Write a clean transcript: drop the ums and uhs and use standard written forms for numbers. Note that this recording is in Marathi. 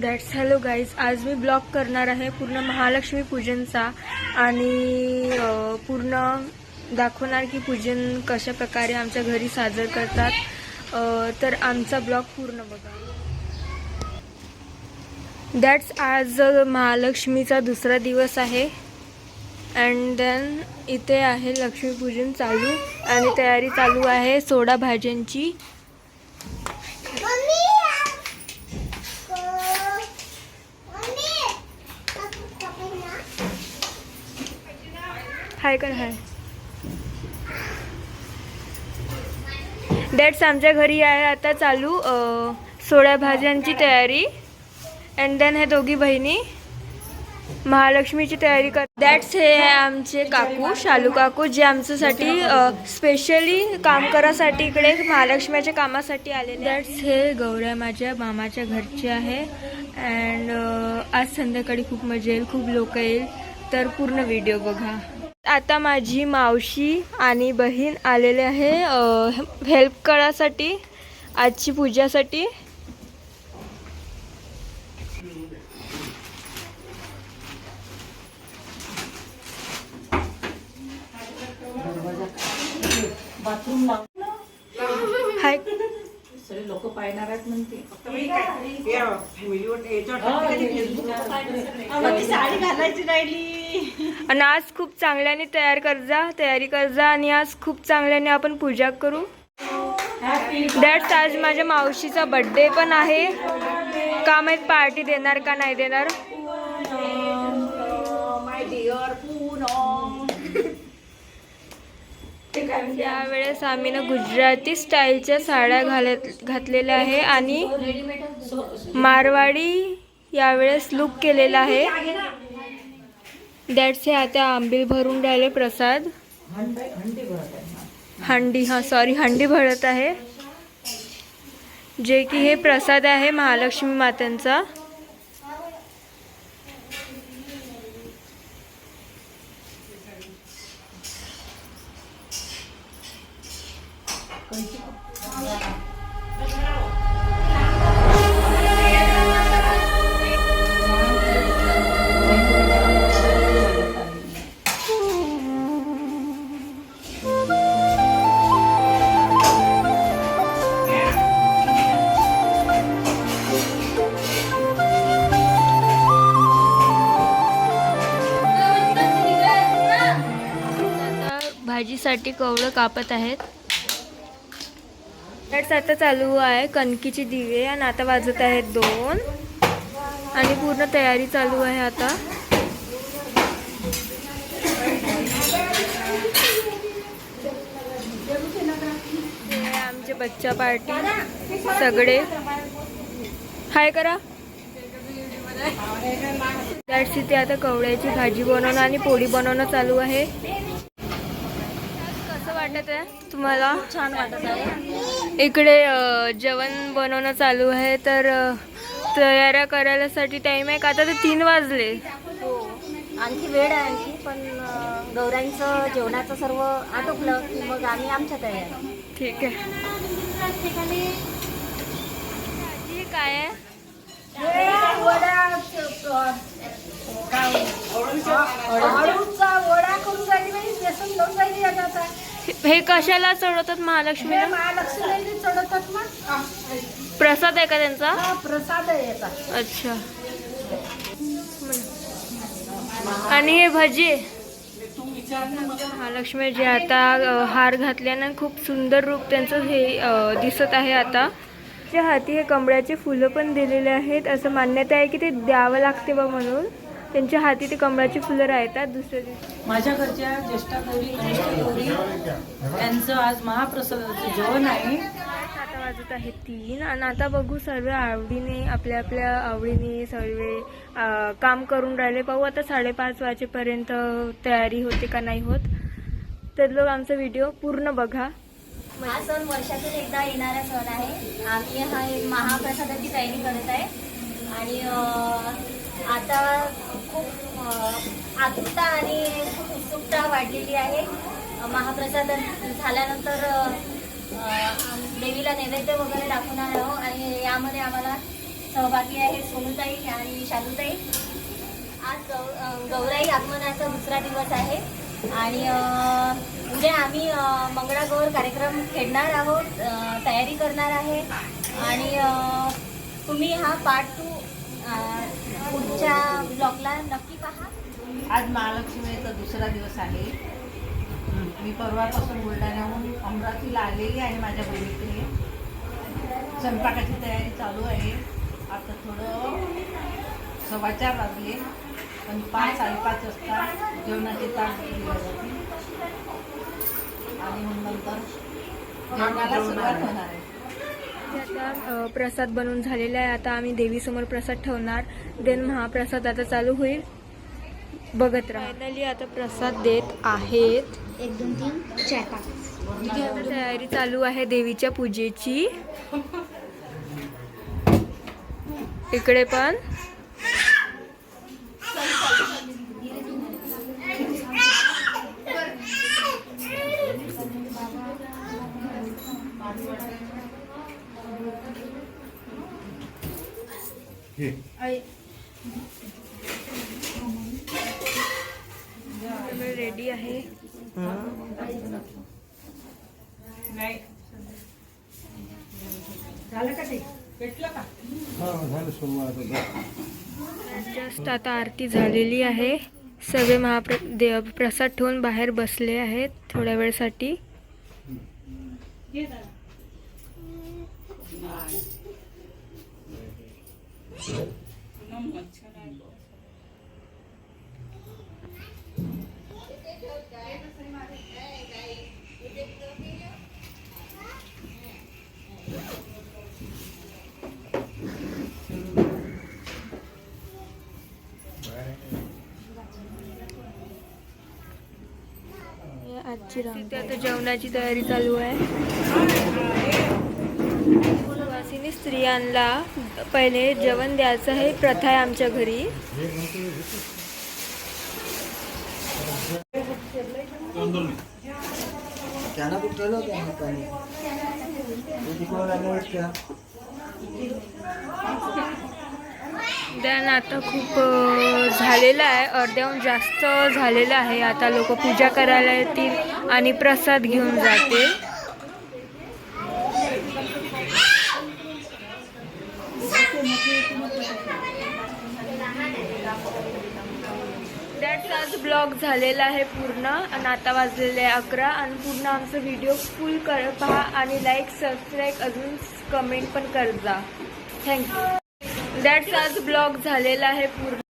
That's hello guys. आज मी ब्लॉग करणार आहे पूर्ण महालक्ष्मी पूजनचा आणि पूर्ण दाखवणार की पूजन कशा प्रकारे आमच्या घरी साजर करतात. तर आमचा ब्लॉग पूर्ण बघा. दॅट्स आज महालक्ष्मीचा दुसरा दिवस आहे अँड देन इथे आहे लक्ष्मीपूजन चालू आणि तयारी चालू आहे सोडा भाज्यांची. हाय कर हाय. दॅट्स आमच्या घरी आहे आता चालू सोळा भाज्यांची तयारी अँड देन हे दोघी बहिणी महालक्ष्मीची तयारी कर. दॅट्स हे आहे आमचे काकू शालू काकू जे आमच्यासाठी स्पेशली काम करासाठी इकडे महालक्ष्मीच्या कामासाठी आले. दॅट्स हे गौऱ्या माझ्या मामाच्या घरचे आहे अँड आज संध्याकाळी खूप मजा येईल, खूप लोक येईल, तर पूर्ण व्हिडिओ बघा. आता माझी मावशी आणि बहीण आलेले आहे हेल्प करायसाठी आजची पूजासाठी. हाय लोक पाहणार आहेत म्हणते. साडी घालायची राहिली आणि आज खूप चांगल्याने तयारी कर जा आणि आज खूप चांगल्याने आपण पूजा करू. दॅट्स आज माझ्या मावशीचा बर्थडे पण आहे. का माहीत पार्टी देणार का नाही देणार. My dear Poonam. यावेळेस आम्ही ना गुजराती स्टाईलच्या साड्या घातलेल्या आहे आणि मारवाडी यावेळेस लुक केलेला आहे. दॅट्स हे आता आंबील भरून राहिले प्रसाद. हंडी भरत आहे जे की हे प्रसाद आहे महालक्ष्मी मातांचा. भाजीसाठी कवळं कापत आहेत. दॅट्स आता चालू आहे कणकीची दिवे आणि आता वाजत आहेत 2 आणि पूर्ण तयारी चालू आहे आता. हे आमचे बच्चा पार्टी सगळे हाय करा. दॅट्स इथे आता कवळ्याची भाजी बनवणं आणि पोळी बनवणं चालू आहे. वाटत आहे तुम्हाला? छान वाटत आहे. इकडे जेवण बनवणं चालू आहे तर तयाऱ्या करायसाठी टाइम आहे का? आता ते 3 वाजले. हो आणखी वेळ आहे आणखी पण गौऱ्यांचं जेवणाचं सर्व आटोपलं की मग आम्ही आमच्या तयारी. ठीक आहे. काय आहे? हे कशाला चढवतात महालक्ष्मीला? चढवतात ना. प्रसाद आहे का त्यांचा? प्रसाद आहे याचा. अच्छा. आणि हे भजी महालक्ष्मी जे आता हार घातल्यानं खूप सुंदर रूप त्यांचं हे दिसत आहे. आता त्या हाती हे कमळाचे फुलं पण दिलेले आहेत. असं मान्यता आहे की ते द्यावं लागते बा म्हणून त्यांच्या हाती ते कमळाची फुलं राहतात. दुसऱ्या दिवशी माझ्या घरच्या ज्येष्ठा गौरी कनिष्ठ गौरी यांचं आज महाप्रसादाचं जेवण आहे. आता वाजत आहे 3 आणि आता बघू सर्व आवडीने आपल्या आवडीने सर्व काम करून राहिले. पाहू आता 5:30 वाजेपर्यंत तयारी होते का नाही होत. तर लोक आमचा व्हिडिओ पूर्ण बघा. हा सण वर्षातून एकदा येणारा सण आहे. आम्ही हा महाप्रसादाची तयारी करत आहे आणि आता खूप आतुरता आणि खूप उत्सुकता वाढलेली आहे. महाप्रसाद झाल्यानंतर देवीला नैवेद्य वगैरे दाखवणार आहोत आणि यामध्ये आम्हाला सहभागी आहेत सोनूताई आणि शालूताई. आज गौराई आगमनाचा दुसरा दिवस आहे आणि उद्या आम्ही मंगळागौर कार्यक्रम खेळणार आहोत, तयारी करणार आहे आणि तुम्ही हा पार्ट 2 पुढच्या ब्लॉगला नक्की पहा. आज महालक्ष्मीचा दुसरा दिवस आहे. मी परवापासून बुलढाण्याहून अमरावतीला आलेली आहे माझ्या बहिणीकडे. स्वयंपाकाची तयारी चालू आहे. आता थोडं 4:15 वाजले, पण 5-5:30 वाजता जेवणाची ताट दिली जाते आणि मग नंतर जेवणाला सुरुवात होणार आहे. आता प्रसाद बनवून झालेला आहे. आता आम्ही देवीसमोर प्रसाद ठेवणार. देन महाप्रसाद आता चालू होईल, बघत राहा. फायनली आता प्रसाद देत आहेत. 1 2 3 4 5. आता तयारी चालू आहे देवीच्या पूजेची. इकडे पण रेडी आहे. झालं का ते पेटलं का? जस्ट आता आरती झालेली आहे. सगळे प्रसाद ठेवून बाहेर बसले आहेत थोड्या वेळसाठी. आजची तिथे आता जेवणाची तयारी चालू आहे. सुवासिनी स्त्रियांना पहिले जेवण द्यायचं आहे, प्रथा आहे आमच्या घरी. देन आता खूप झालेलं आहे, अर्ध्याहून जास्त झालेलं आहे. आता लोक पूजा करायला येतील आणि प्रसाद घेऊन जातील. दॅट्स आज ब्लॉग झालेला आहे पूर्ण. आणि आता वाजलेले 11 आणि पूर्ण आमचा व्हिडिओ फुल पहा आणि लाईक सबस्क्राईब अजून कमेंट पण कर जा. थँक्यू. दॅट्स आज ब्लॉग झालेला आहे पूर्ण.